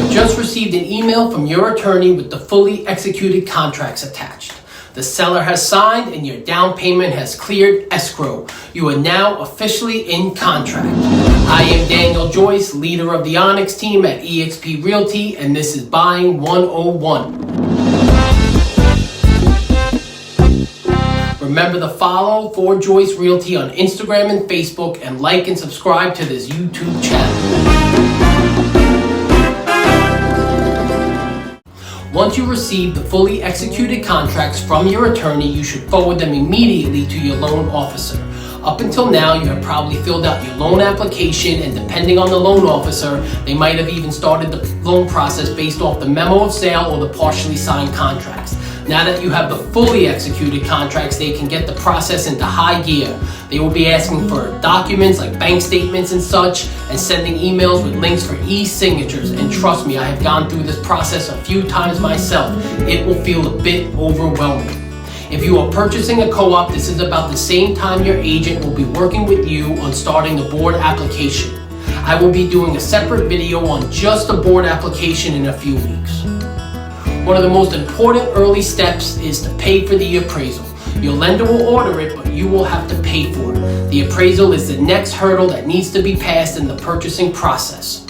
have just received an email from your attorney with the fully executed contracts attached. The seller has signed and your down payment has cleared escrow. You are now officially in contract. I am Daniel Joyce, leader of the Onyx team at eXp Realty, and this is Buying 101. Remember to follow for Joyce Realty on Instagram and Facebook, and like and subscribe to this YouTube channel. Once you receive the fully executed contracts from your attorney, you should forward them immediately to your loan officer. Up until now, you have probably filled out your loan application, and depending on the loan officer, they might have even started the loan process based off the memo of sale or the partially signed contracts. Now that you have the fully executed contracts, they can get the process into high gear. They will be asking for documents like bank statements and such, and sending emails with links for e-signatures. And trust me, I have gone through this process a few times myself. It will feel a bit overwhelming. If you are purchasing a co-op, this is about the same time your agent will be working with you on starting the board application. I will be doing a separate video on just the board application in a few weeks. One of the most important early steps is to pay for the appraisal. Your lender will order it, but you will have to pay for it. The appraisal is the next hurdle that needs to be passed in the purchasing process.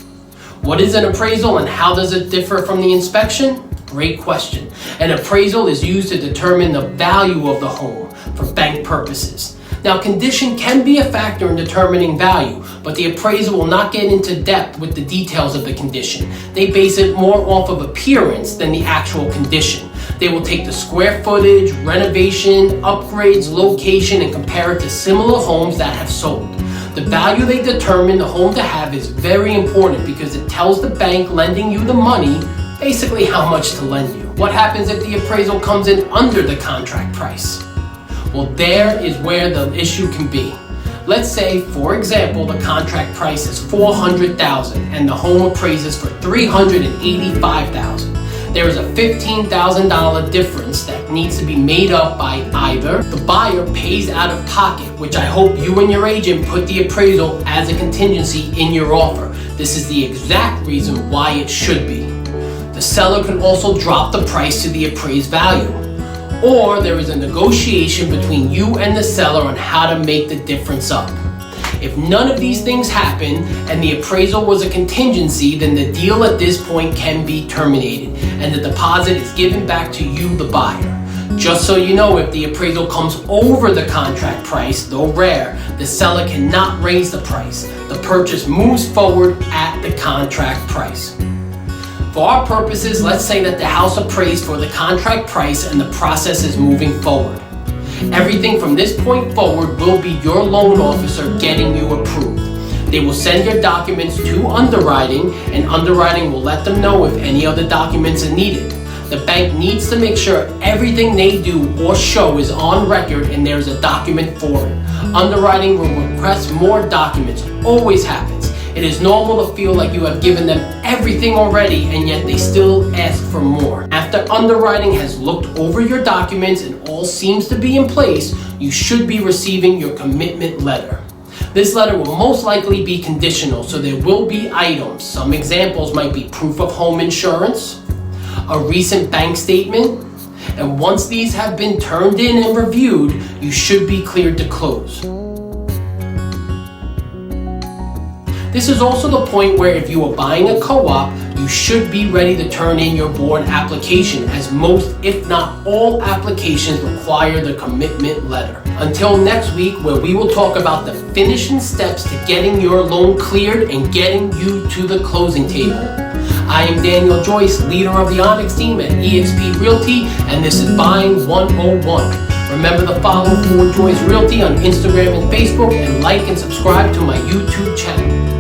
What is an appraisal and how does it differ from the inspection? Great question. An appraisal is used to determine the value of the home for bank purposes. Now, condition can be a factor in determining value, but the appraiser will not get into depth with the details of the condition. They base it more off of appearance than the actual condition. They will take the square footage, renovation, upgrades, location, and compare it to similar homes that have sold. The value they determine the home to have is very important because it tells the bank lending you the money basically how much to lend you. What happens if the appraisal comes in under the contract price? Well, there is where the issue can be. Let's say, for example, the contract price is $400,000 and the home appraises for $385,000. There is a $15,000 difference that needs to be made up by either the buyer pays out of pocket, which I hope you and your agent put the appraisal as a contingency in your offer. This is the exact reason why it should be. The seller can also drop the price to the appraised value. Or there is a negotiation between you and the seller on how to make the difference up. If none of these things happen and the appraisal was a contingency, then the deal at this point can be terminated and the deposit is given back to you, the buyer. Just so you know, if the appraisal comes over the contract price, though rare, the seller cannot raise the price. The purchase moves forward at the contract price. For our purposes, let's say that the house appraised for the contract price and the process is moving forward. Everything from this point forward will be your loan officer getting you approved. They will send your documents to underwriting, and underwriting will let them know if any other documents are needed. The bank needs to make sure everything they do or show is on record and there's a document for it. Underwriting will request more documents. Always happens. It is normal to feel like you have given them everything already and yet they still ask for more. After underwriting has looked over your documents and all seems to be in place, you should be receiving your commitment letter. This letter will most likely be conditional, so there will be items. Some examples might be proof of home insurance, a recent bank statement, and once these have been turned in and reviewed, you should be cleared to close. This is also the point where if you are buying a co-op, you should be ready to turn in your board application, as most, if not all, applications require the commitment letter. Until next week, where we will talk about the finishing steps to getting your loan cleared and getting you to the closing table. I am Daniel Joyce, leader of the Onyx team at eXp Realty, and this is Buying 101. Remember to follow for Joyce Realty on Instagram and Facebook, and like and subscribe to my YouTube channel.